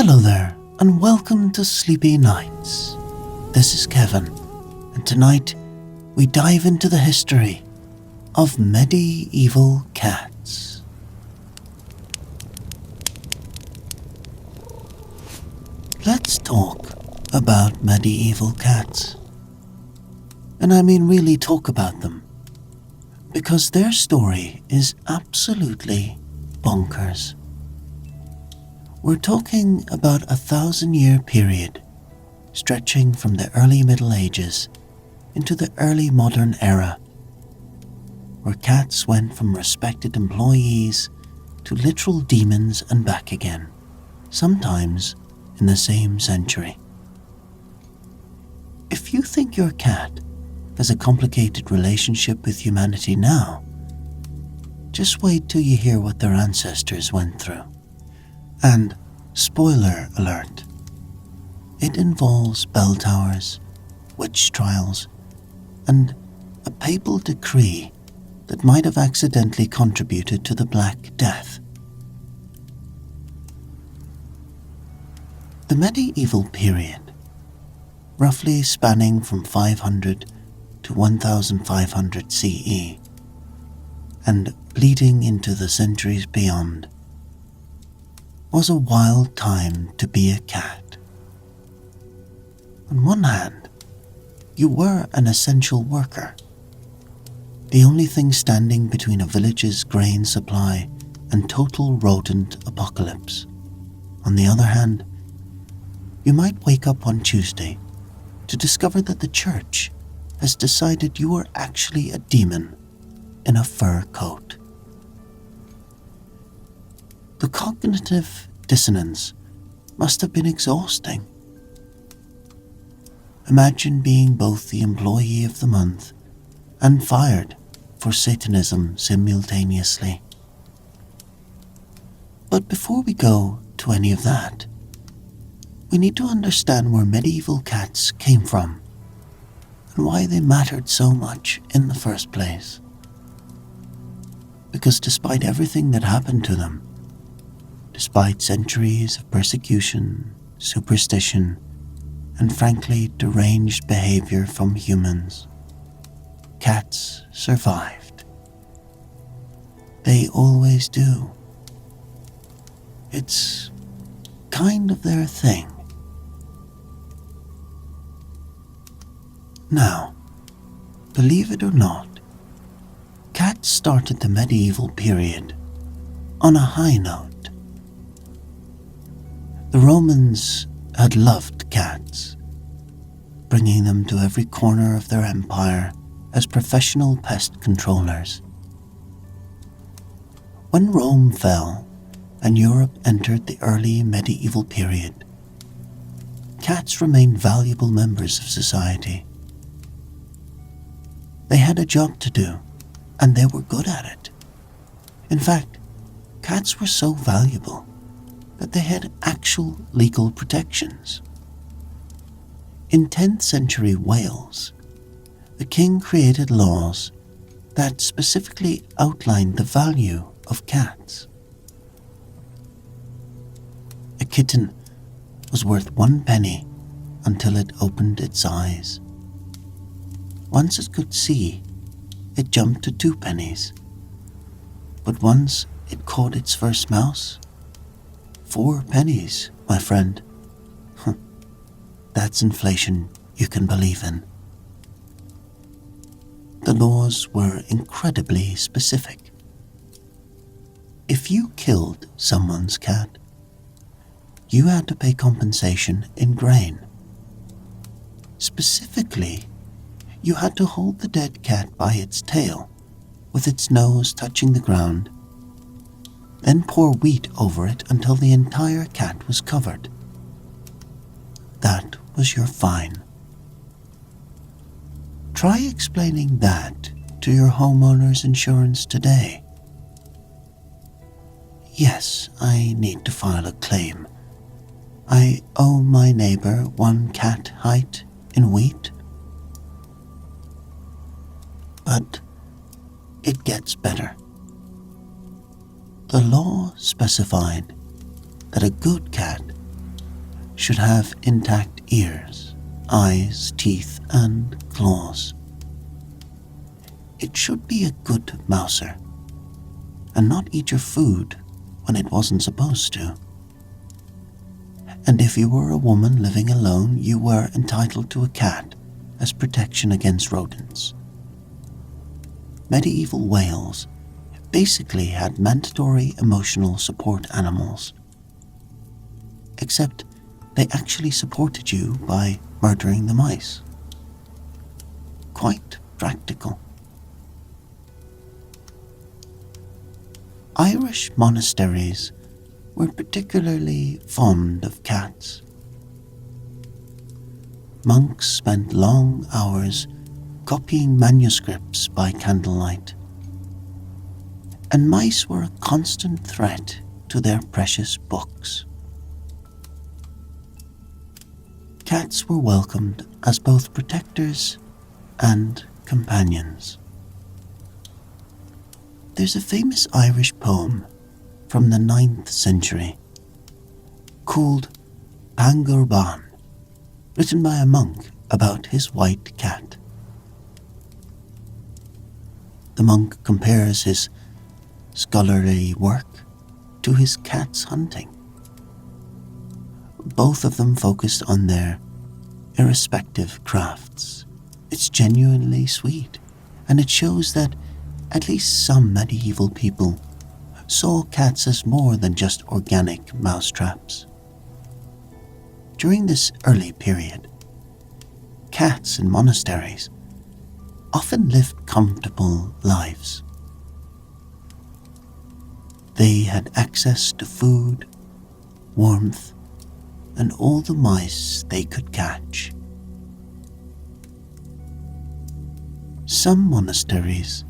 Hello there, and welcome to Sleepy Nights. This is Kevin, and tonight we dive into the history of medieval cats. Let's talk about medieval cats. And I mean really talk about them, because their story is absolutely bonkers. We're talking about a 1,000-year period stretching from the early Middle Ages into the early modern era, where cats went from respected employees to literal demons and back again, sometimes in the same century. If you think your cat has a complicated relationship with humanity now, just wait till you hear what their ancestors went through. And, spoiler alert, it involves bell towers, witch trials, and a papal decree that might have accidentally contributed to the Black Death. The medieval period, roughly spanning from 500 to 1500 CE, and bleeding into the centuries beyond, was a wild time to be a cat. On one hand, you were an essential worker, the only thing standing between a village's grain supply and total rodent apocalypse. On the other hand, you might wake up on Tuesday to discover that the church has decided you are actually a demon in a fur coat. The cognitive dissonance must have been exhausting. Imagine being both the employee of the month and fired for Satanism simultaneously. But before we go to any of that, we need to understand where medieval cats came from and why they mattered so much in the first place. Because despite everything that happened to them, despite centuries of persecution, superstition, and frankly deranged behavior from humans, cats survived. They always do. It's kind of their thing. Now, believe it or not, cats started the medieval period on a high note. The Romans had loved cats, bringing them to every corner of their empire as professional pest controllers. When Rome fell and Europe entered the early medieval period, cats remained valuable members of society. They had a job to do, and they were good at it. In fact, cats were so valuable that they had actual legal protections. In 10th century Wales, the king created laws that specifically outlined the value of cats. A kitten was worth 1 penny until it opened its eyes. Once it could see, it jumped to 2 pennies. But once it caught its first mouse, 4 pennies, my friend. That's inflation you can believe in. The laws were incredibly specific. If you killed someone's cat, you had to pay compensation in grain. Specifically, you had to hold the dead cat by its tail, with its nose touching the ground, then pour wheat over it until the entire cat was covered. That was your fine. Try explaining that to your homeowner's insurance today. Yes, I need to file a claim. I owe my neighbor 1 cat height in wheat. But it gets better. The law specified that a good cat should have intact ears, eyes, teeth, and claws. It should be a good mouser, and not eat your food when it wasn't supposed to. And if you were a woman living alone, you were entitled to a cat as protection against rodents. Medieval Wales basically had mandatory emotional support animals, except they actually supported you by murdering the mice. Quite practical. Irish monasteries were particularly fond of cats. Monks spent long hours copying manuscripts by candlelight, and mice were a constant threat to their precious books. Cats were welcomed as both protectors and companions. There's a famous Irish poem from the 9th century called Pangurban, written by a monk about his white cat. The monk compares his scholarly work to his cat's hunting. Both of them focused on their irrespective crafts. It's genuinely sweet, and it shows that at least some medieval people saw cats as more than just organic mousetraps. During this early period, cats in monasteries often lived comfortable lives. They had access to food, warmth, and all the mice they could catch. Some monasteries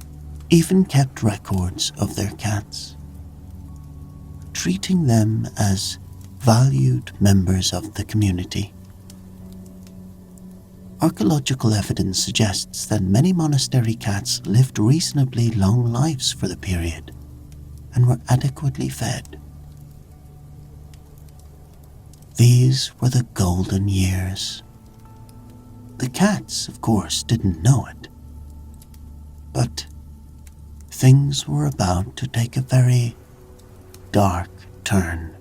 even kept records of their cats, treating them as valued members of the community. Archaeological evidence suggests that many monastery cats lived reasonably long lives for the period and were adequately fed. These were the golden years. The cats, of course, didn't know it, but things were about to take a very dark turn.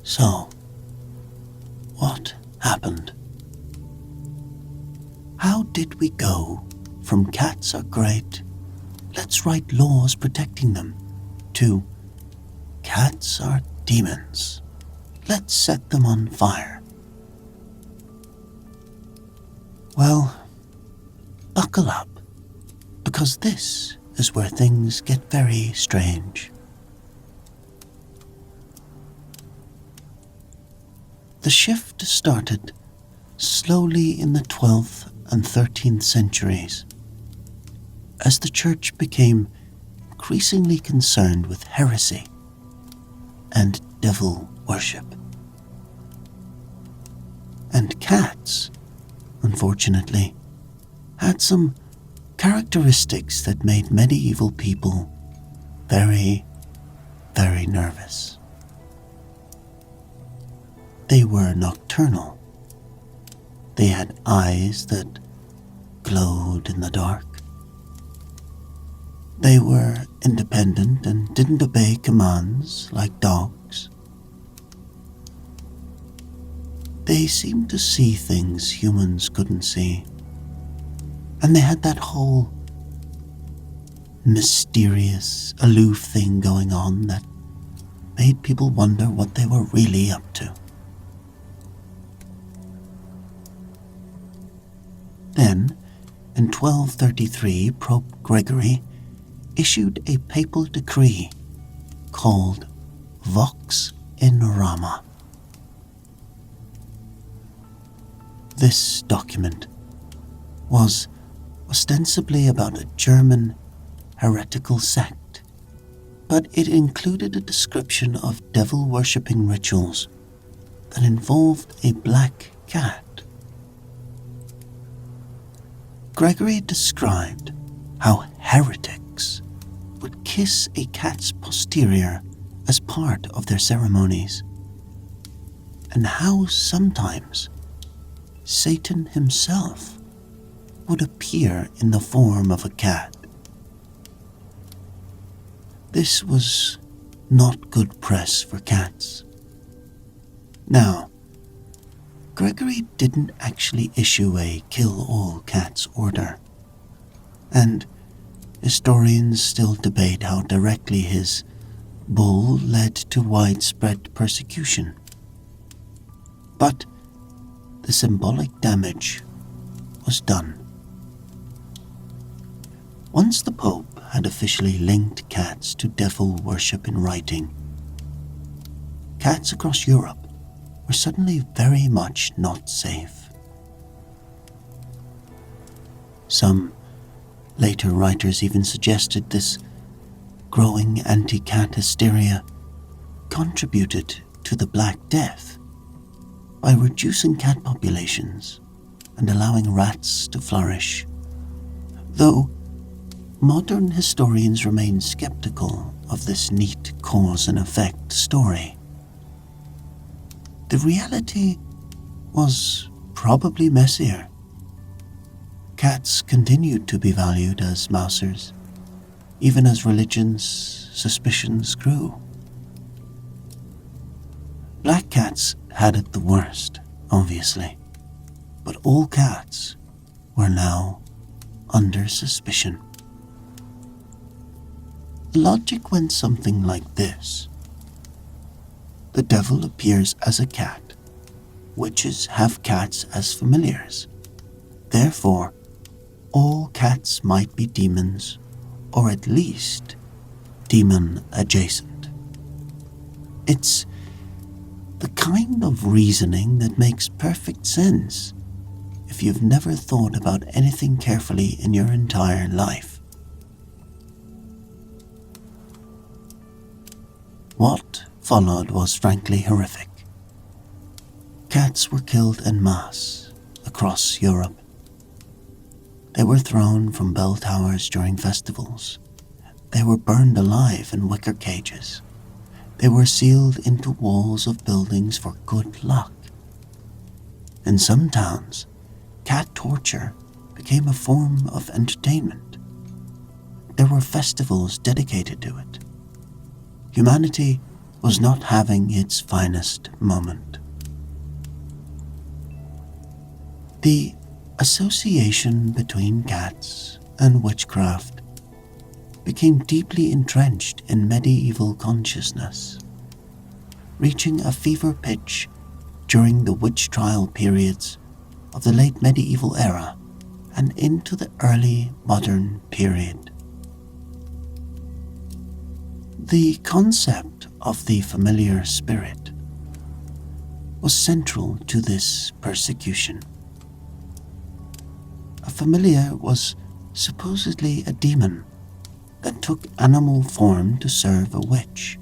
So, what happened? How did we go from cats are great, let's write laws protecting them, to cats are demons, let's set them on fire? Well, buckle up, because this is where things get very strange. The shift started slowly in the 12th and 13th centuries, as the church became increasingly concerned with heresy and devil worship. And cats, unfortunately, had some characteristics that made medieval people very, very nervous. They were nocturnal. They had eyes that glowed in the dark. They were independent and didn't obey commands like dogs. They seemed to see things humans couldn't see. And they had that whole mysterious, aloof thing going on that made people wonder what they were really up to. Then, in 1233, Pope Gregory issued a papal decree called Vox in Rama. This document was ostensibly about a German heretical sect, but it included a description of devil-worshipping rituals that involved a black cat. Gregory described how heretics would kiss a cat's posterior as part of their ceremonies, and how sometimes Satan himself would appear in the form of a cat. This was not good press for cats. Now, Gregory didn't actually issue a kill all cats order, and historians still debate how directly his bull led to widespread persecution. But the symbolic damage was done. Once the Pope had officially linked cats to devil worship in writing, cats across Europe were suddenly very much not safe. Some later writers even suggested this growing anti-cat hysteria contributed to the Black Death by reducing cat populations and allowing rats to flourish, though modern historians remain skeptical of this neat cause and effect story. The reality was probably messier. Cats continued to be valued as mousers, even as religion's suspicions grew. Black cats had it the worst, obviously, but all cats were now under suspicion. The logic went something like this. The devil appears as a cat. Witches have cats as familiars. Therefore, all cats might be demons, or at least demon-adjacent. It's the kind of reasoning that makes perfect sense if you've never thought about anything carefully in your entire life. What followed was frankly horrific. Cats were killed en masse across Europe. They were thrown from bell towers during festivals. They were burned alive in wicker cages. They were sealed into walls of buildings for good luck. In some towns, cat torture became a form of entertainment. There were festivals dedicated to it. Humanity was not having its finest moment. The association between cats and witchcraft became deeply entrenched in medieval consciousness, reaching a fever pitch during the witch trial periods of the late medieval era and into the early modern period. The concept of the familiar spirit was central to this persecution. A familiar was supposedly a demon that took animal form to serve a witch,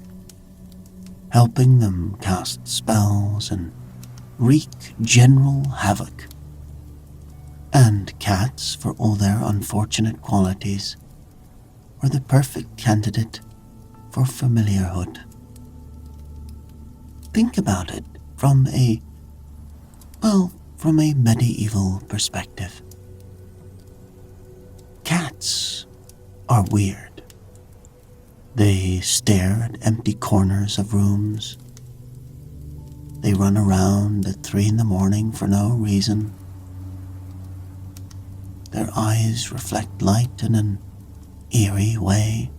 helping them cast spells and wreak general havoc. And cats, for all their unfortunate qualities, were the perfect candidate for familiarhood. Think about it from a medieval perspective. Cats are weird. They stare at empty corners of rooms. They run around at 3 a.m. for no reason. Their eyes reflect light in an eerie way.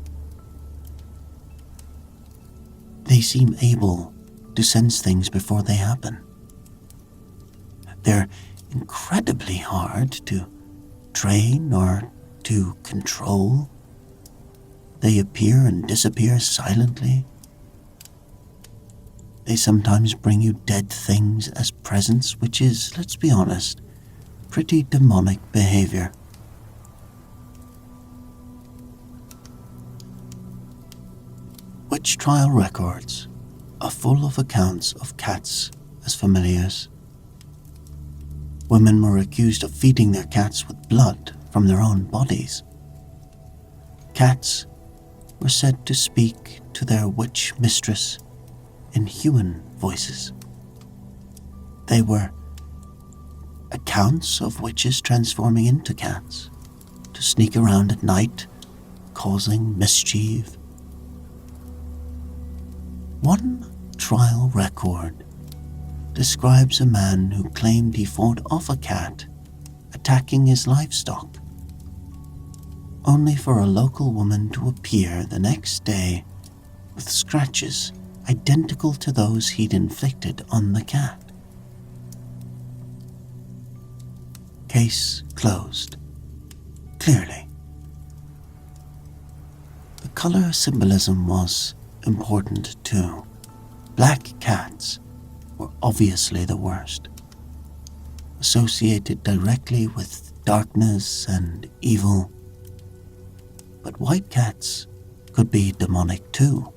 They seem able to sense things before they happen. They're incredibly hard to train or to control. They appear and disappear silently. They sometimes bring you dead things as presents, which is, let's be honest, pretty demonic behavior. Witch trial records are full of accounts of cats as familiars. Women were accused of feeding their cats with blood from their own bodies. Cats were said to speak to their witch mistress in human voices. They were accounts of witches transforming into cats to sneak around at night, causing mischief. One trial record describes a man who claimed he fought off a cat attacking his livestock, only for a local woman to appear the next day with scratches identical to those he'd inflicted on the cat. Case closed. Clearly. The color symbolism was important too. Black cats were obviously the worst, associated directly with darkness and evil. But white cats could be demonic too,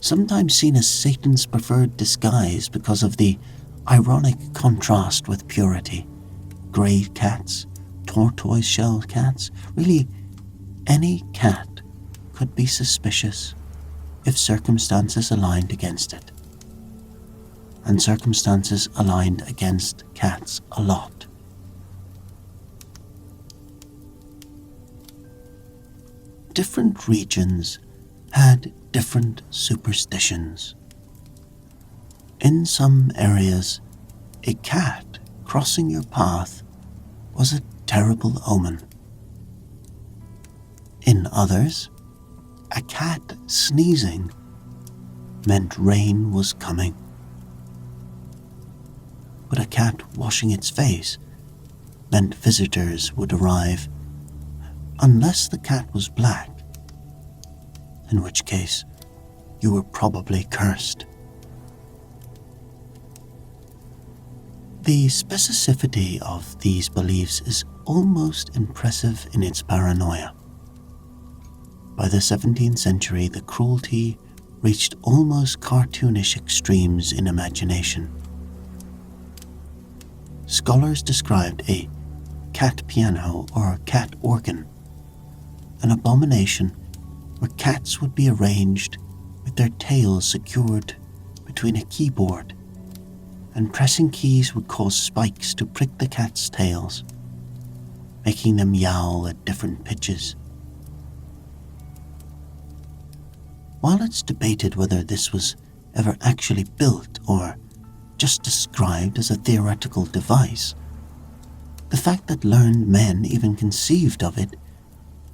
sometimes seen as Satan's preferred disguise because of the ironic contrast with purity. Grey cats, tortoise-shell cats, really any cat could be suspicious if circumstances aligned against it. And circumstances aligned against cats a lot. Different regions had different superstitions. In some areas, a cat crossing your path was a terrible omen. In others, a cat sneezing meant rain was coming. But a cat washing its face meant visitors would arrive, unless the cat was black, in which case you were probably cursed. The specificity of these beliefs is almost impressive in its paranoia. By the 17th century, the cruelty reached almost cartoonish extremes in imagination. Scholars described a cat piano or cat organ, an abomination where cats would be arranged with their tails secured between a keyboard, and pressing keys would cause spikes to prick the cat's tails, making them yowl at different pitches. While it's debated whether this was ever actually built or just described as a theoretical device, the fact that learned men even conceived of it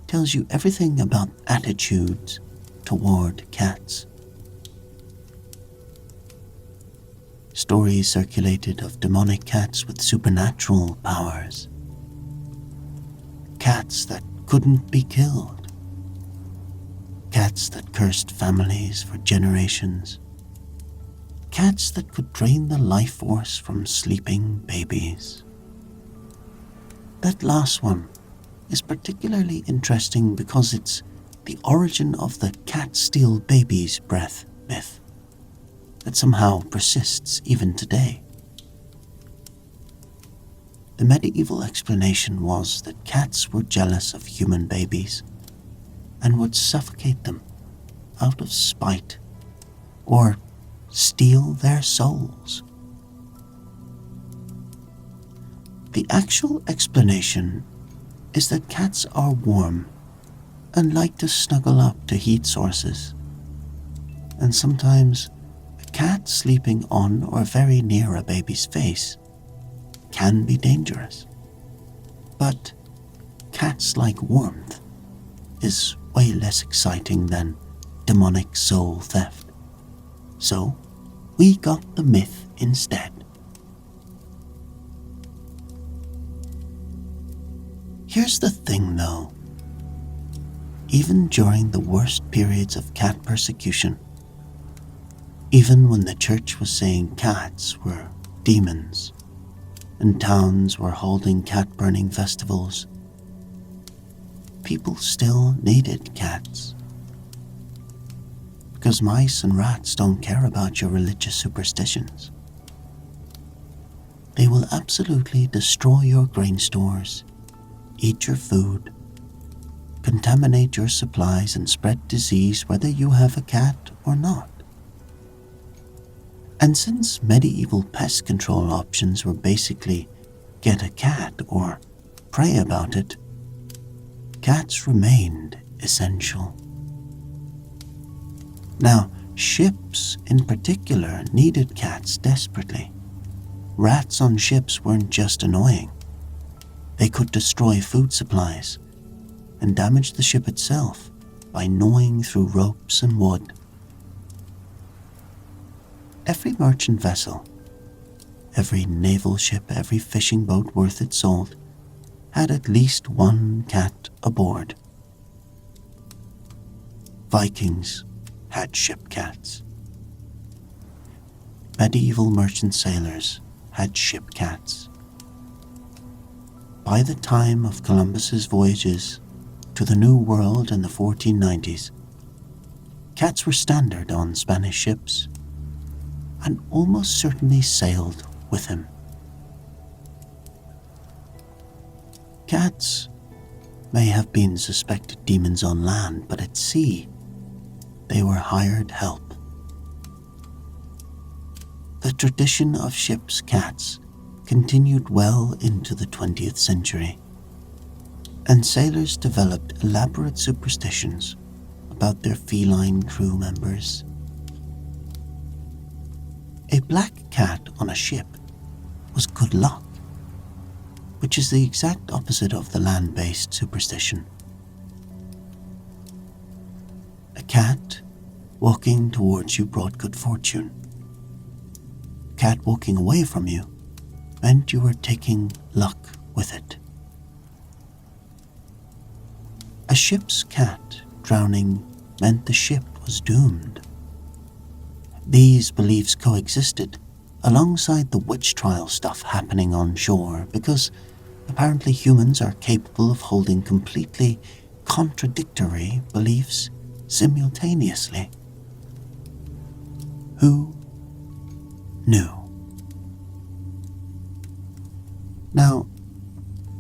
tells you everything about attitudes toward cats. Stories circulated of demonic cats with supernatural powers. Cats that couldn't be killed. Cats that cursed families for generations. Cats that could drain the life force from sleeping babies. That last one is particularly interesting because it's the origin of the cat steal baby's breath myth that somehow persists even today. The medieval explanation was that cats were jealous of human babies and would suffocate them out of spite or steal their souls. The actual explanation is that cats are warm and like to snuggle up to heat sources, and sometimes a cat sleeping on or very near a baby's face can be dangerous. But cats like warmth is way less exciting than demonic soul theft. So we got the myth instead. Here's the thing though. Even during the worst periods of cat persecution, even when the church was saying cats were demons and towns were holding cat-burning festivals, people still needed cats. Because mice and rats don't care about your religious superstitions. They will absolutely destroy your grain stores, eat your food, contaminate your supplies and spread disease whether you have a cat or not. And since medieval pest control options were basically get a cat or pray about it, cats remained essential. Now, ships in particular needed cats desperately. Rats on ships weren't just annoying. They could destroy food supplies and damage the ship itself by gnawing through ropes and wood. Every merchant vessel, every naval ship, every fishing boat worth its salt had at least one cat aboard. Vikings had ship cats. Medieval merchant sailors had ship cats. By the time of Columbus's voyages to the New World in the 1490s, cats were standard on Spanish ships and almost certainly sailed with him. Cats may have been suspected demons on land, but at sea, they were hired help. The tradition of ship's cats continued well into the 20th century, and sailors developed elaborate superstitions about their feline crew members. A black cat on a ship was good luck, which is the exact opposite of the land-based superstition. A cat walking towards you brought good fortune. A cat walking away from you meant you were taking luck with it. A ship's cat drowning meant the ship was doomed. These beliefs coexisted alongside the witch trial stuff happening on shore because apparently humans are capable of holding completely contradictory beliefs simultaneously. Who knew? Now,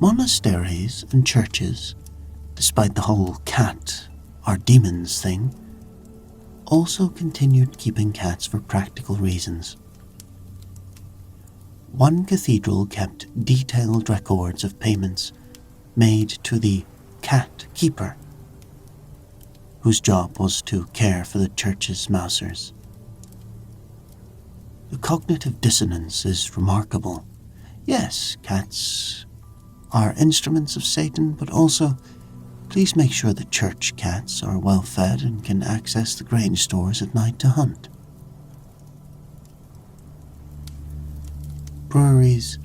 monasteries and churches, despite the whole cat are demons thing, also continued keeping cats for practical reasons. One cathedral kept detailed records of payments made to the cat keeper, whose job was to care for the church's mousers. The cognitive dissonance is remarkable. Yes, cats are instruments of Satan, but also please make sure the church cats are well fed and can access the grain stores at night to hunt. Breweries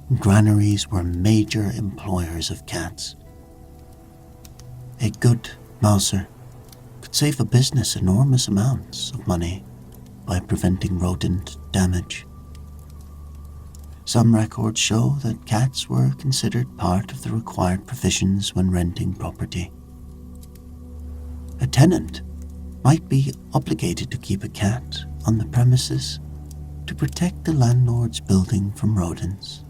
and granaries were major employers of cats. A good mouser could save a business enormous amounts of money by preventing rodent damage. Some records show that cats were considered part of the required provisions when renting property. A tenant might be obligated to keep a cat on the premises to protect the landlord's building from rodents.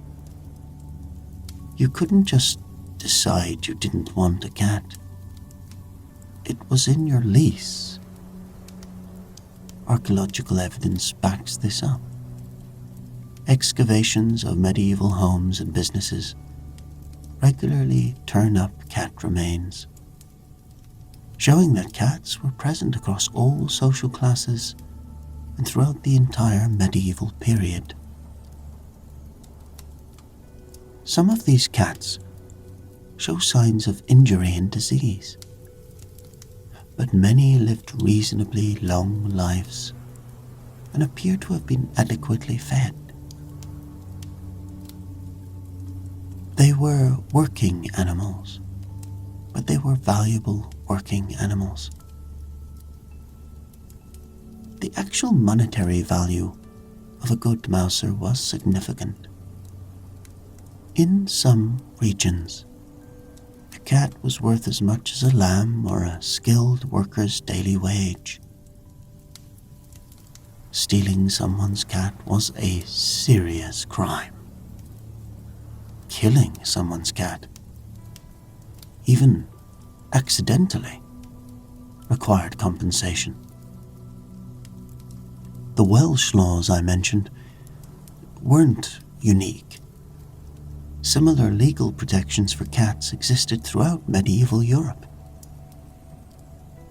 You couldn't just decide you didn't want a cat. It was in your lease. Archaeological evidence backs this up. Excavations of medieval homes and businesses regularly turn up cat remains, showing that cats were present across all social classes and throughout the entire medieval period. Some of these cats show signs of injury and disease, but many lived reasonably long lives and appear to have been adequately fed. They were working animals, but they were valuable working animals. The actual monetary value of a good mouser was significant. In some regions, a cat was worth as much as a lamb or a skilled worker's daily wage. Stealing someone's cat was a serious crime. Killing someone's cat, even accidentally required compensation. The Welsh laws I mentioned weren't unique. Similar legal protections for cats existed throughout medieval Europe,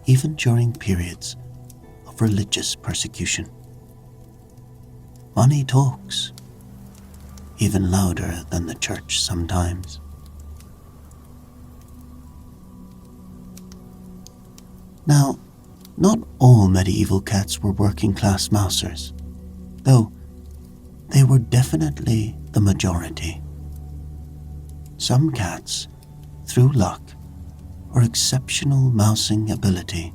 even during periods of religious persecution. Money talks, even louder than the church sometimes. Now, not all medieval cats were working-class mousers, though they were definitely the majority. Some cats, through luck or exceptional mousing ability,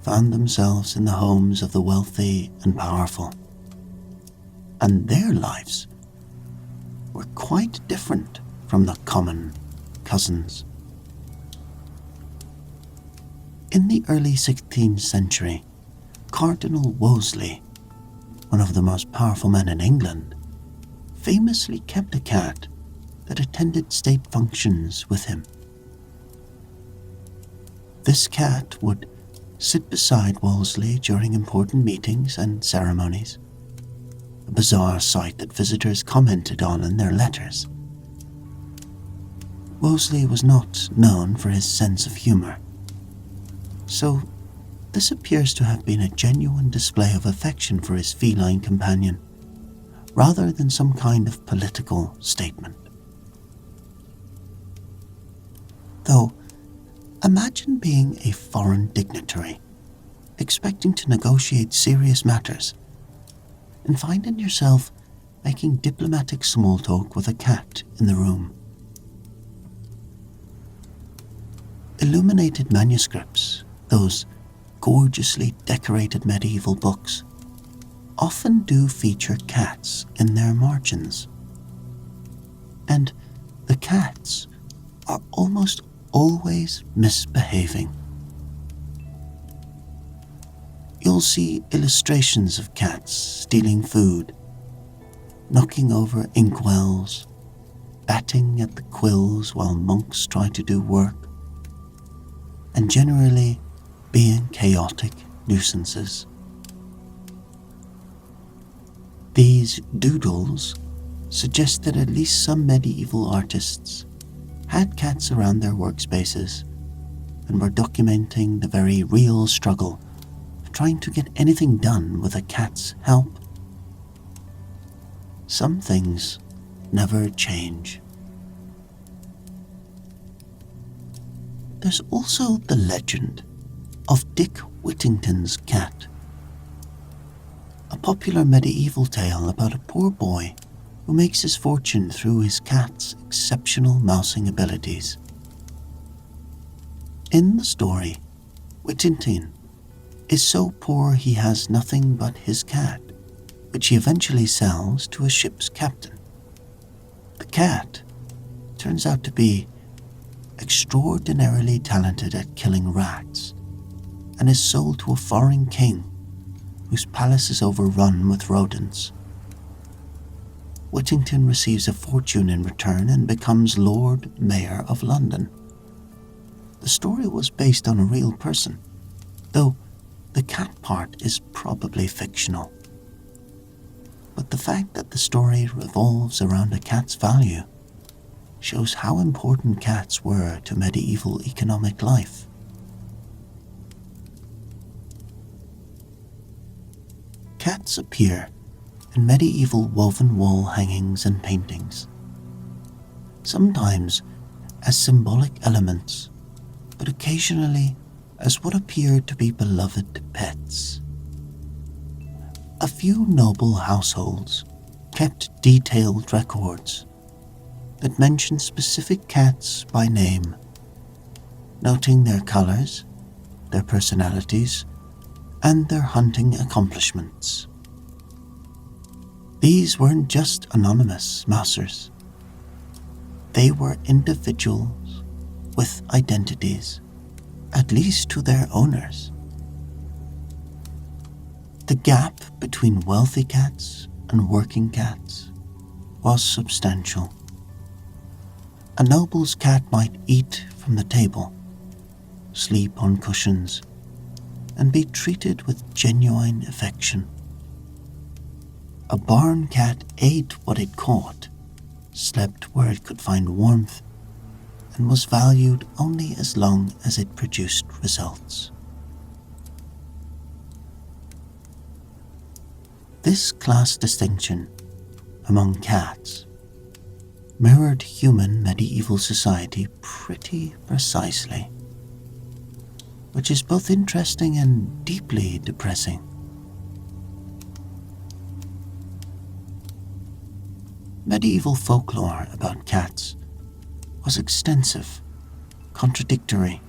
found themselves in the homes of the wealthy and powerful, and their lives were quite different from the common cousins. In the early 16th century, Cardinal Wolsey, one of the most powerful men in England, famously kept a cat that attended state functions with him. This cat would sit beside Wolsey during important meetings and ceremonies, a bizarre sight that visitors commented on in their letters. Wolsey was not known for his sense of humor, so this appears to have been a genuine display of affection for his feline companion, rather than some kind of political statement. Though, imagine being a foreign dignitary, expecting to negotiate serious matters, and finding yourself making diplomatic small talk with a cat in the room. Illuminated manuscripts, those gorgeously decorated medieval books, often do feature cats in their margins. And the cats are almost always misbehaving. You'll see illustrations of cats stealing food, knocking over inkwells, batting at the quills while monks try to do work, and generally being chaotic nuisances. These doodles suggest that at least some medieval artists had cats around their workspaces and were documenting the very real struggle of trying to get anything done with a cat's help. Some things never change. There's also the legend of Dick Whittington's cat, a popular medieval tale about a poor boy who makes his fortune through his cat's exceptional mousing abilities. In the story, Whittington is so poor he has nothing but his cat, which he eventually sells to a ship's captain. The cat turns out to be extraordinarily talented at killing rats, and is sold to a foreign king whose palace is overrun with rodents. Whittington receives a fortune in return and becomes Lord Mayor of London. The story was based on a real person, though the cat part is probably fictional. But the fact that the story revolves around a cat's value shows how important cats were to medieval economic life. Cats appear in medieval woven wall hangings and paintings, sometimes as symbolic elements, but occasionally as what appear to be beloved pets. A few noble households kept detailed records that mention specific cats by name, noting their colors, their personalities, and their hunting accomplishments. These weren't just anonymous mousers. They were individuals with identities, at least to their owners. The gap between wealthy cats and working cats was substantial. A noble's cat might eat from the table, sleep on cushions, and be treated with genuine affection. A barn cat ate what it caught, slept where it could find warmth, and was valued only as long as it produced results. This class distinction among cats mirrored human medieval society pretty precisely, which is both interesting and deeply depressing. Medieval folklore about cats was extensive, contradictory,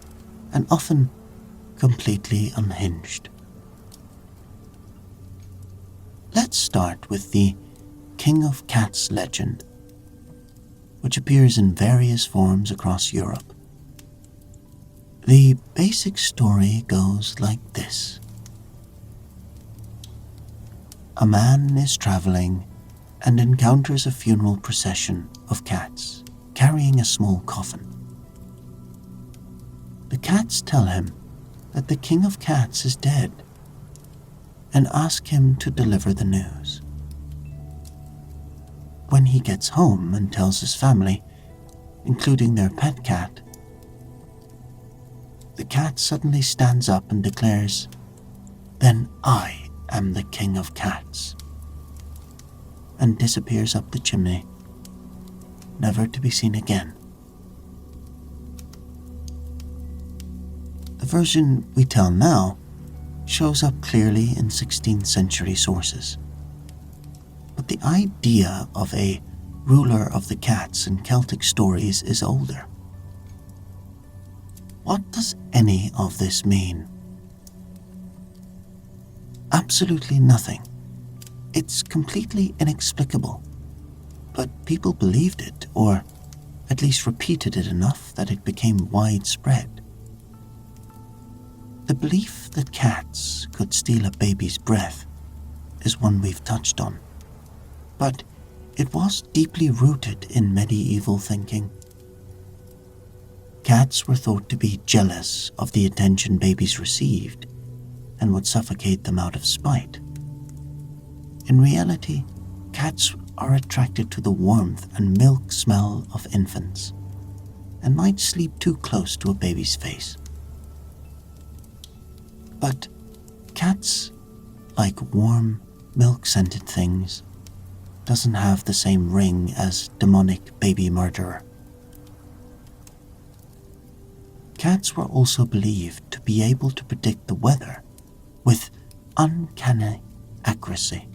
and often completely unhinged. Let's start with the King of Cats legend, which appears in various forms across Europe. The basic story goes like this. A man is traveling and encounters a funeral procession of cats carrying a small coffin. The cats tell him that the King of Cats is dead and ask him to deliver the news. When he gets home and tells his family, including their pet cat, the cat suddenly stands up and declares, "Then I am the King of Cats," and disappears up the chimney, never to be seen again. The version we tell now shows up clearly in 16th century sources. But the idea of a ruler of the cats in Celtic stories is older. What does any of this mean? Absolutely nothing. It's completely inexplicable, but people believed it, or at least repeated it enough that it became widespread. The belief that cats could steal a baby's breath is one we've touched on, but it was deeply rooted in medieval thinking. Cats were thought to be jealous of the attention babies received and would suffocate them out of spite. In reality, cats are attracted to the warmth and milk smell of infants and might sleep too close to a baby's face. But cats, like warm, milk-scented things, doesn't have the same ring as demonic baby murderer. Cats were also believed to be able to predict the weather with uncanny accuracy.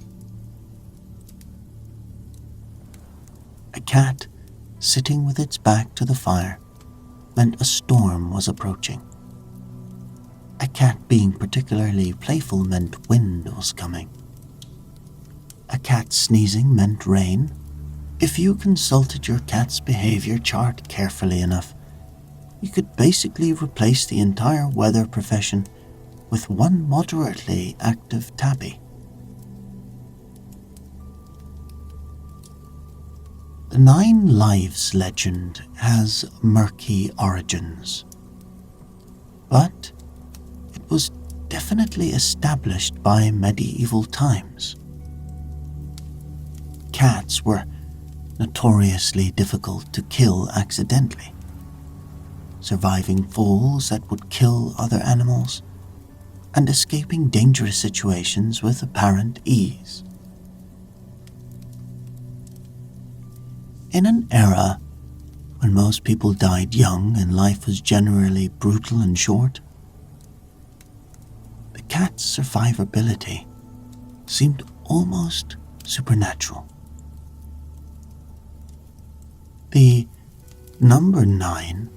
A cat sitting with its back to the fire meant a storm was approaching. A cat being particularly playful meant wind was coming. A cat sneezing meant rain. If you consulted your cat's behavior chart carefully enough, you could basically replace the entire weather profession with one moderately active tabby. The 9 Lives legend has murky origins, but it was definitely established by medieval times. Cats were notoriously difficult to kill accidentally, surviving falls that would kill other animals, and escaping dangerous situations with apparent ease. In an era when most people died young and life was generally brutal and short, the cat's survivability seemed almost supernatural. The number 9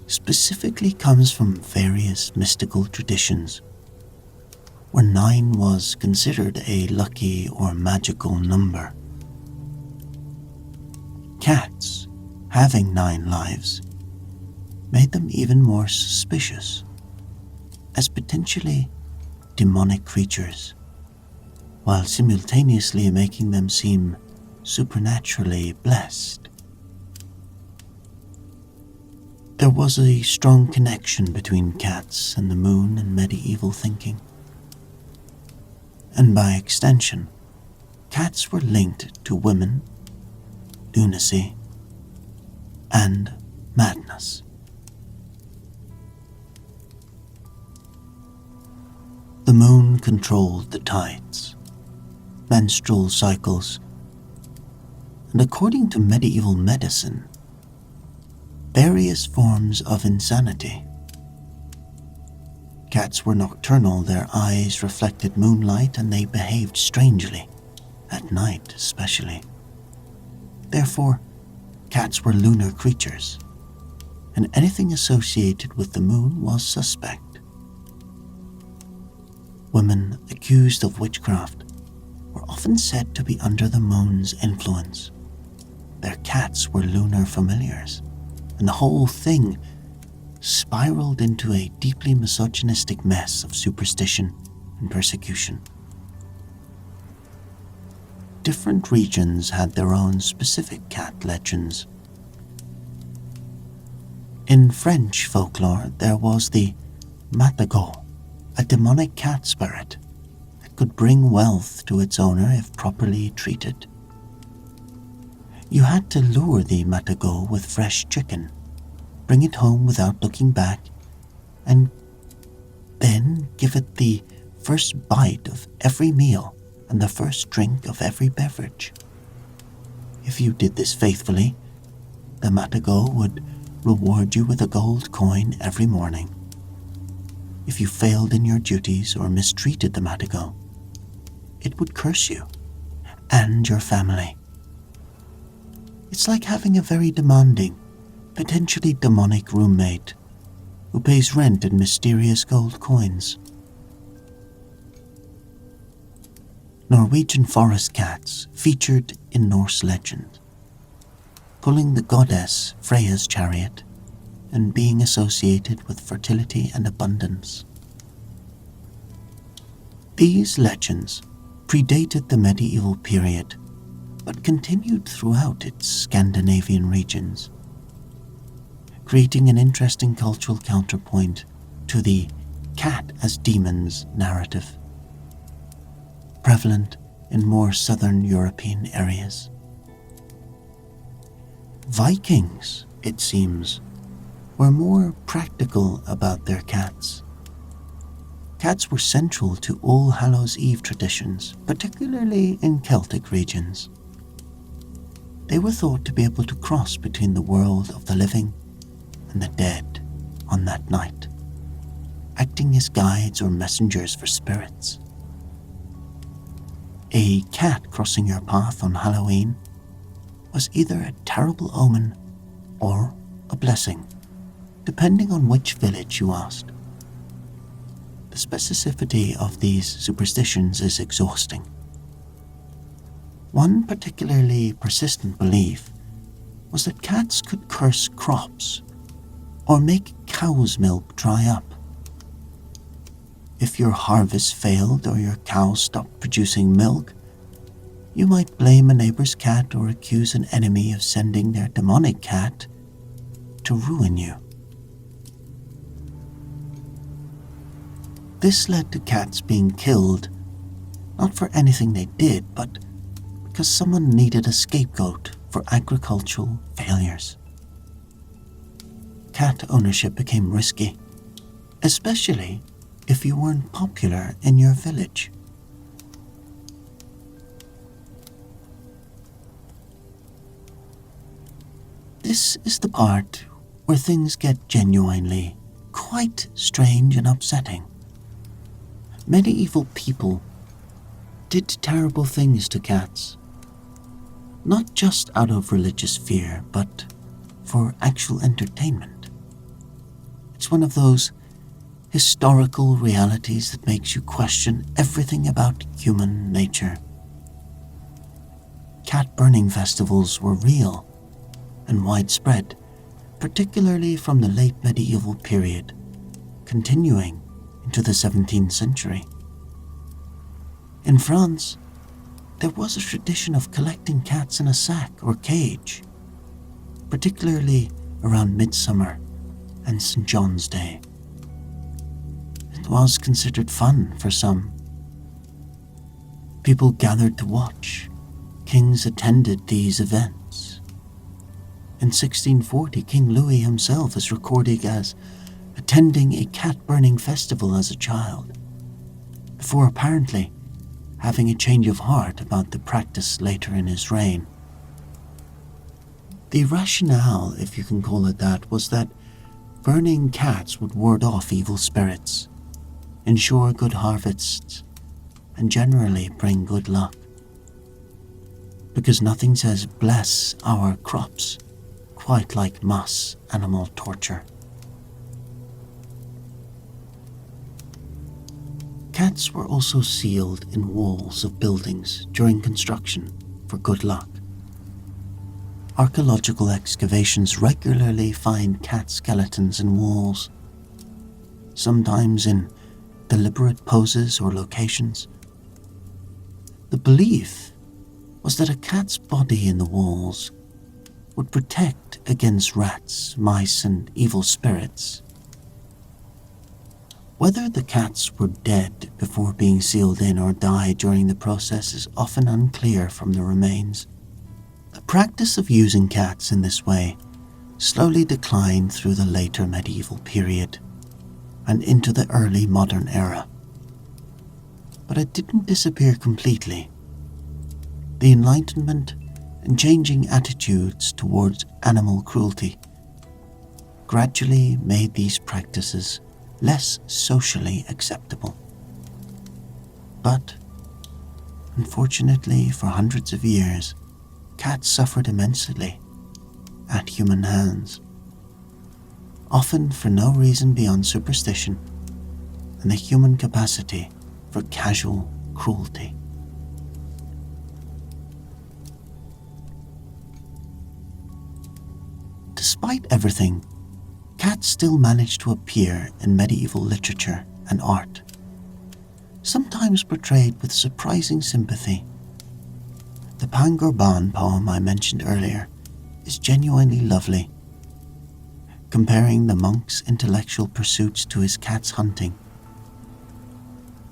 specifically comes from various mystical traditions, where 9 was considered a lucky or magical number. Cats having 9 lives made them even more suspicious as potentially demonic creatures, while simultaneously making them seem supernaturally blessed. There was a strong connection between cats and the moon in medieval thinking, and by extension, cats were linked to women, lunacy, and madness. The moon controlled the tides, menstrual cycles, and according to medieval medicine, various forms of insanity. Cats were nocturnal, their eyes reflected moonlight, and they behaved strangely, at night especially. Therefore, cats were lunar creatures, and anything associated with the moon was suspect. Women accused of witchcraft were often said to be under the moon's influence. Their cats were lunar familiars, and the whole thing spiraled into a deeply misogynistic mess of superstition and persecution. Different regions had their own specific cat legends. In French folklore, there was the matagot, a demonic cat spirit that could bring wealth to its owner if properly treated. You had to lure the matagot with fresh chicken, bring it home without looking back, and then give it the first bite of every meal and the first drink of every beverage. If you did this faithfully, the matagot would reward you with a gold coin every morning. If you failed in your duties or mistreated the matagot, it would curse you and your family. It's like having a very demanding, potentially demonic roommate who pays rent in mysterious gold coins. Norwegian forest cats featured in Norse legend, pulling the goddess Freya's chariot and being associated with fertility and abundance. These legends predated the medieval period, but continued throughout its Scandinavian regions, creating an interesting cultural counterpoint to the cat as demons narrative, prevalent in more southern European areas. Vikings, it seems, were more practical about their cats. Cats were central to All Hallows' Eve traditions, particularly in Celtic regions. They were thought to be able to cross between the world of the living and the dead on that night, acting as guides or messengers for spirits. A cat crossing your path on Halloween was either a terrible omen or a blessing, depending on which village you asked. The specificity of these superstitions is exhausting. One particularly persistent belief was that cats could curse crops or make cow's milk dry up. If your harvest failed or your cow stopped producing milk, you might blame a neighbor's cat or accuse an enemy of sending their demonic cat to ruin you. This led to cats being killed, not for anything they did, but because someone needed a scapegoat for agricultural failures. Cat ownership became risky, especially if you weren't popular in your village. This is the part where things get genuinely quite strange and upsetting. Medieval people did terrible things to cats, not just out of religious fear, but for actual entertainment. It's one of those historical realities that makes you question everything about human nature. Cat burning festivals were real and widespread, particularly from the late medieval period, continuing into the 17th century. In France, there was a tradition of collecting cats in a sack or cage, particularly around midsummer and St. John's Day. It was considered fun for some. People gathered to watch. Kings attended these events. In 1640, King Louis himself is recorded as attending a cat-burning festival as a child, before apparently having a change of heart about the practice later in his reign. The rationale, if you can call it that, was that burning cats would ward off evil spirits, ensure good harvests, and generally bring good luck. Because nothing says bless our crops quite like mass animal torture. Cats were also sealed in walls of buildings during construction for good luck. Archaeological excavations regularly find cat skeletons in walls, sometimes in deliberate poses or locations. The belief was that a cat's body in the walls would protect against rats, mice, and evil spirits. Whether the cats were dead before being sealed in or died during the process is often unclear from the remains. The practice of using cats in this way slowly declined through the later medieval period and into the early modern era. But it didn't disappear completely. The Enlightenment and changing attitudes towards animal cruelty gradually made these practices less socially acceptable. But, unfortunately, for hundreds of years, cats suffered immensely at human hands, often for no reason beyond superstition and the human capacity for casual cruelty. Despite everything, cats still managed to appear in medieval literature and art, sometimes portrayed with surprising sympathy. The Pangorban poem I mentioned earlier is genuinely lovely, comparing the monk's intellectual pursuits to his cat's hunting.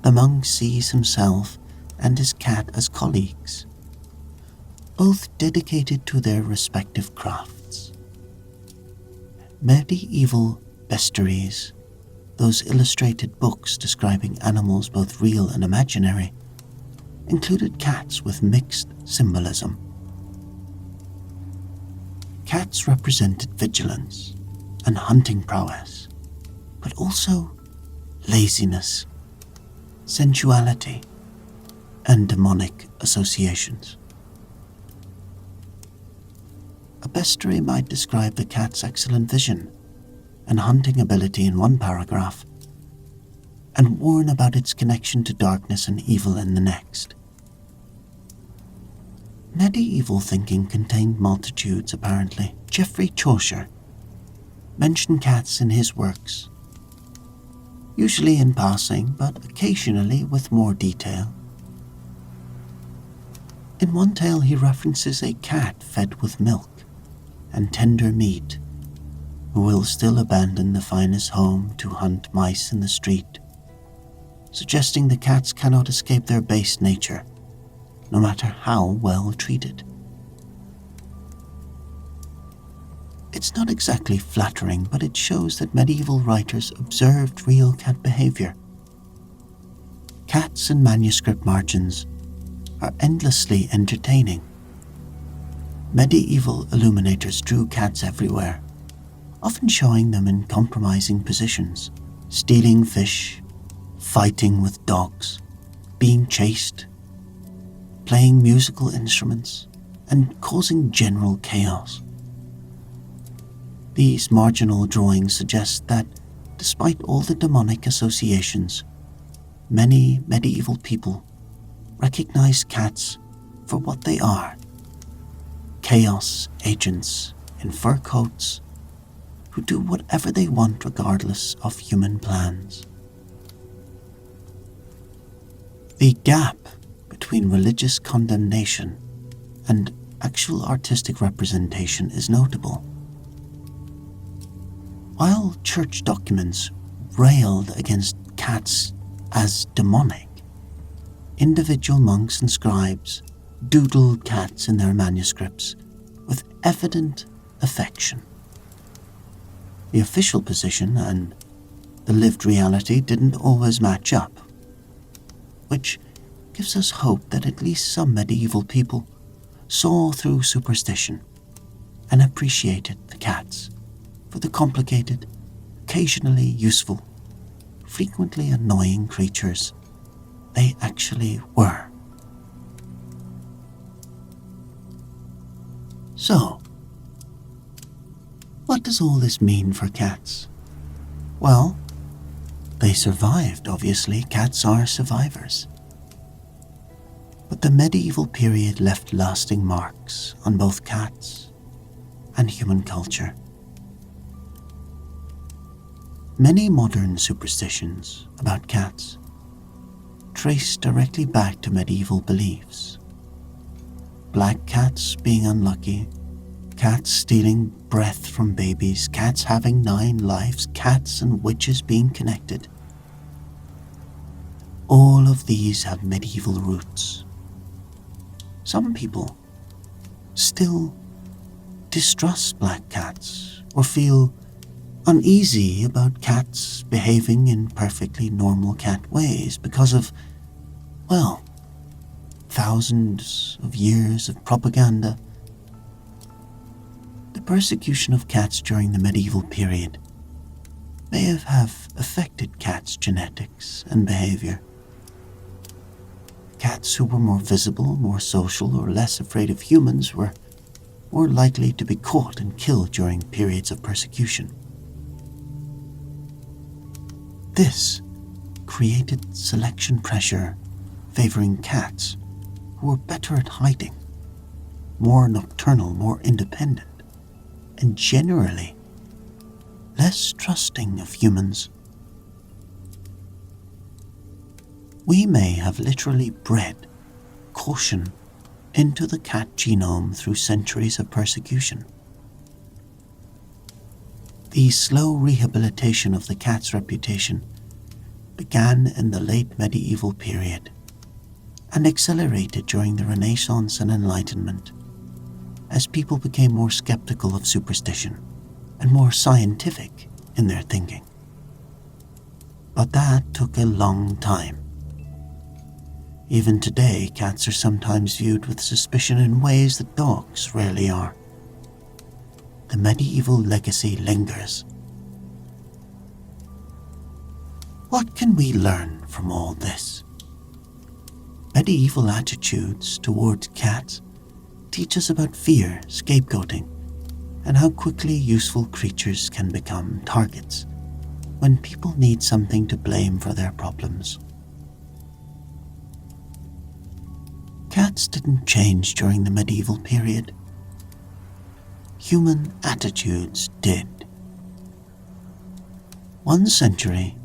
The monk sees himself and his cat as colleagues, both dedicated to their respective crafts. Medieval bestiaries, those illustrated books describing animals both real and imaginary, included cats with mixed symbolism. Cats represented vigilance and hunting prowess, but also laziness, sensuality, and demonic associations. A bestiary might describe the cat's excellent vision and hunting ability in one paragraph, and warn about its connection to darkness and evil in the next. Medieval thinking contained multitudes, apparently. Geoffrey Chaucer mentioned cats in his works, usually in passing, but occasionally with more detail. In one tale he references a cat fed with milk and tender meat, who will still abandon the finest home to hunt mice in the street, suggesting the cats cannot escape their base nature, no matter how well treated. It's not exactly flattering, but it shows that medieval writers observed real cat behavior. Cats in manuscript margins are endlessly entertaining. Medieval illuminators drew cats everywhere, often showing them in compromising positions, stealing fish, fighting with dogs, being chased, playing musical instruments, and causing general chaos. These marginal drawings suggest that, despite all the demonic associations, many medieval people recognized cats for what they are: chaos agents in fur coats who do whatever they want regardless of human plans. The gap between religious condemnation and actual artistic representation is notable. While church documents railed against cats as demonic, individual monks and scribes doodled cats in their manuscripts with evident affection. The official position and the lived reality didn't always match up, which gives us hope that at least some medieval people saw through superstition and appreciated the cats for the complicated, occasionally useful, frequently annoying creatures they actually were. So, what does all this mean for cats? Well, they survived, obviously. Cats are survivors. But the medieval period left lasting marks on both cats and human culture. Many modern superstitions about cats trace directly back to medieval beliefs. Black cats being unlucky, cats stealing breath from babies, cats having 9 lives, cats and witches being connected. All of these have medieval roots. Some people still distrust black cats or feel uneasy about cats behaving in perfectly normal cat ways because of, well, thousands of years of propaganda. The persecution of cats during the medieval period may have affected cats' genetics and behavior. Cats who were more visible, more social, or less afraid of humans were more likely to be caught and killed during periods of persecution. This created selection pressure favoring cats who were better at hiding, more nocturnal, more independent, and generally less trusting of humans. We may have literally bred caution into the cat genome through centuries of persecution. The slow rehabilitation of the cat's reputation began in the late medieval period and accelerated during the Renaissance and Enlightenment as people became more skeptical of superstition and more scientific in their thinking. But that took a long time. Even today, cats are sometimes viewed with suspicion in ways that dogs rarely are. The medieval legacy lingers. What can we learn from all this? Medieval attitudes towards cats teach us about fear, scapegoating, and how quickly useful creatures can become targets when people need something to blame for their problems. Cats didn't change during the medieval period. Human attitudes did. 1 century,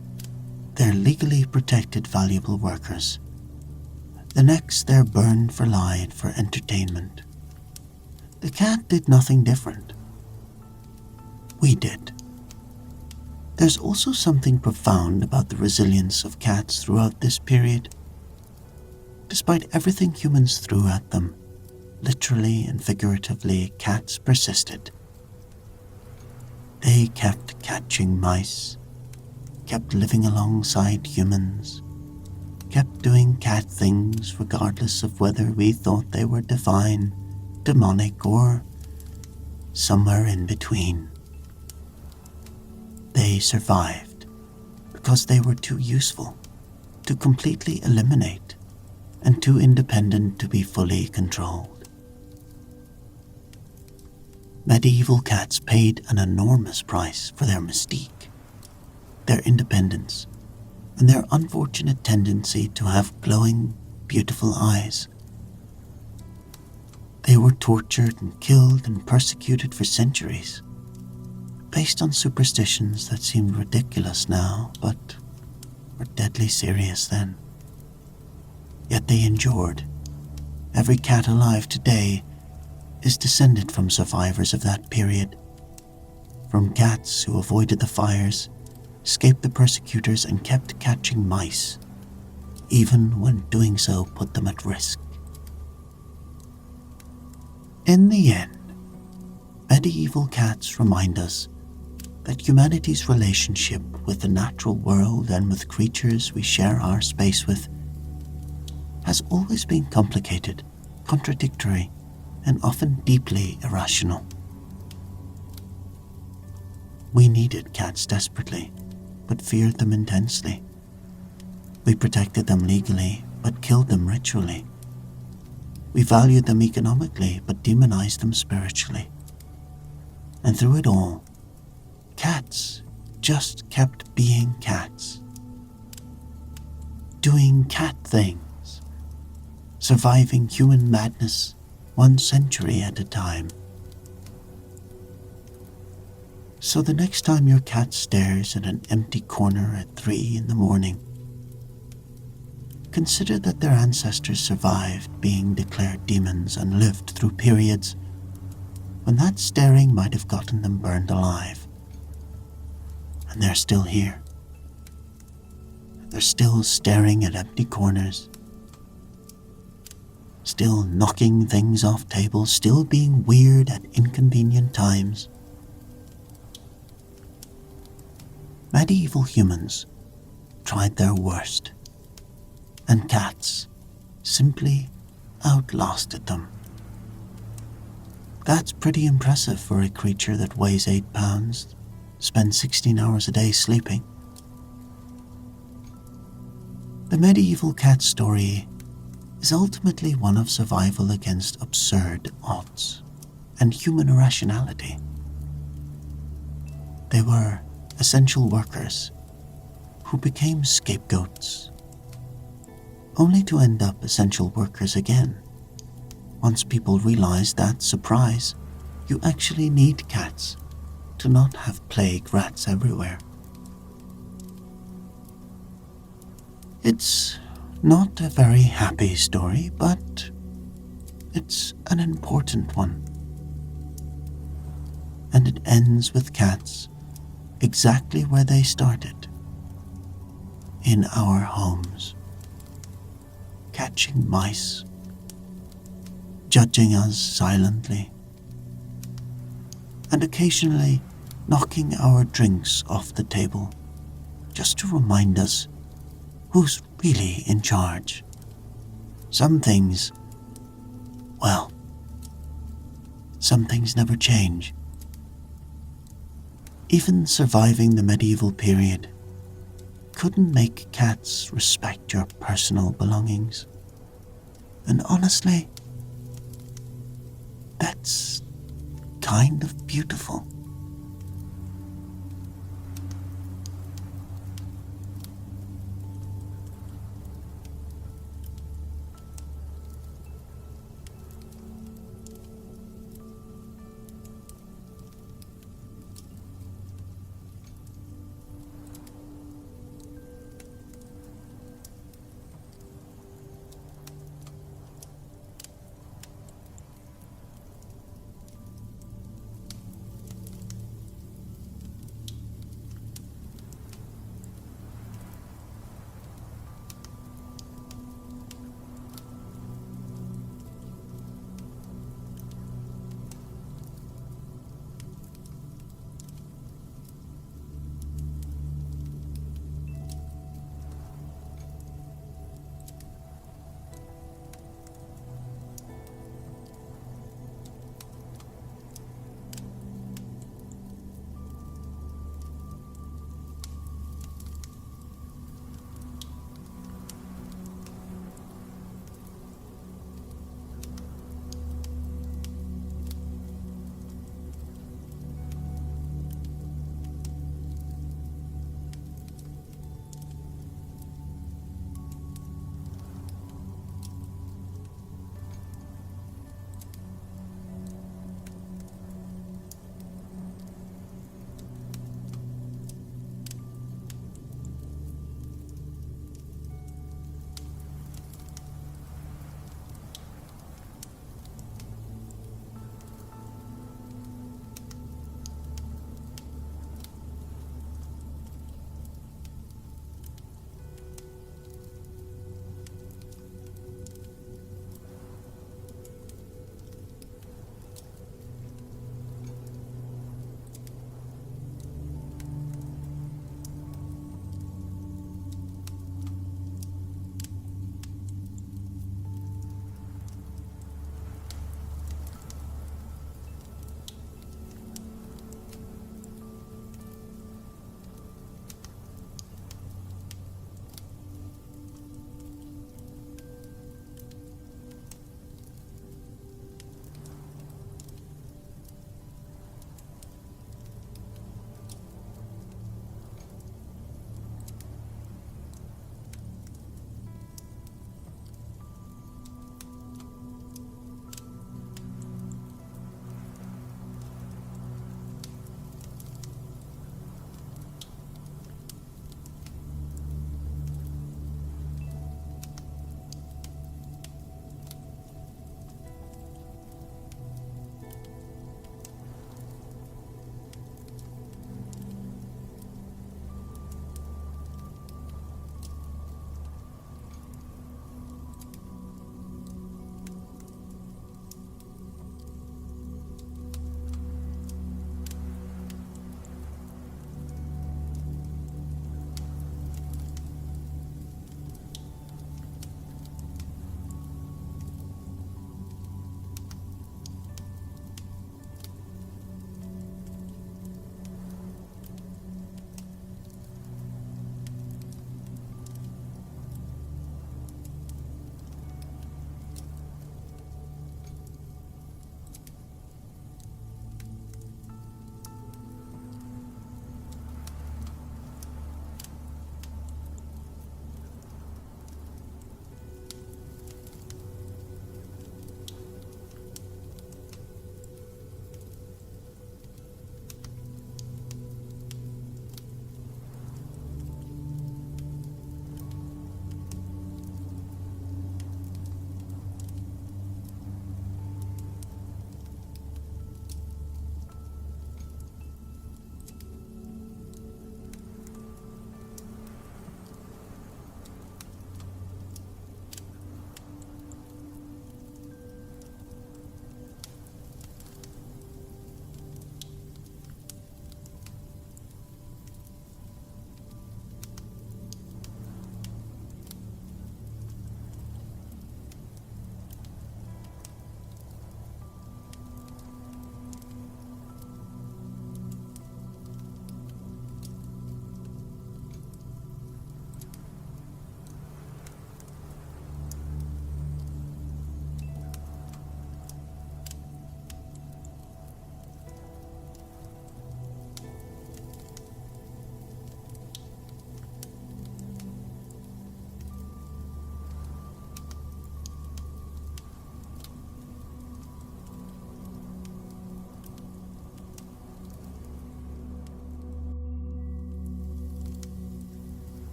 they're legally protected valuable workers. The next, they're burned for life for entertainment. The cat did nothing different. We did. There's also something profound about the resilience of cats throughout this period. Despite everything humans threw at them, literally and figuratively, cats persisted. They kept catching mice, kept living alongside humans, kept doing cat things regardless of whether we thought they were divine, demonic, or somewhere in between. They survived because they were too useful to completely eliminate and too independent to be fully controlled. Medieval cats paid an enormous price for their mystique, their independence, and their unfortunate tendency to have glowing, beautiful eyes. They were tortured and killed and persecuted for centuries, based on superstitions that seemed ridiculous now, but were deadly serious then. Yet they endured. Every cat alive today is descended from survivors of that period. from cats who avoided the fires, escaped the persecutors, and kept catching mice, even when doing so put them at risk. In the end, medieval cats remind us that humanity's relationship with the natural world and with creatures we share our space with has always been complicated, contradictory, and often deeply irrational. We needed cats desperately, but feared them intensely. We protected them legally, but killed them ritually. We valued them economically, but demonized them spiritually. And through it all, cats just kept being cats, doing cat things, surviving human madness 1 century at a time. So the next time your cat stares at an empty corner at 3 in the morning, consider that their ancestors survived being declared demons and lived through periods when that staring might have gotten them burned alive. And they're still here. They're still staring at empty corners, still knocking things off tables, still being weird at inconvenient times. Medieval humans tried their worst, and cats simply outlasted them. That's pretty impressive for a creature that weighs 8 pounds, spends 16 hours a day sleeping. The medieval cat story is ultimately one of survival against absurd odds and human irrationality. They were essential workers who became scapegoats, only to end up essential workers again, once people realized that, surprise, you actually need cats to not have plague rats everywhere. It's not a very happy story, but it's an important one. And it ends with cats exactly where they started, in our homes, catching mice, judging us silently, and occasionally knocking our drinks off the table just to remind us who's really in charge. Some things never change. Even surviving the medieval period couldn't make cats respect your personal belongings. And honestly, that's kind of beautiful.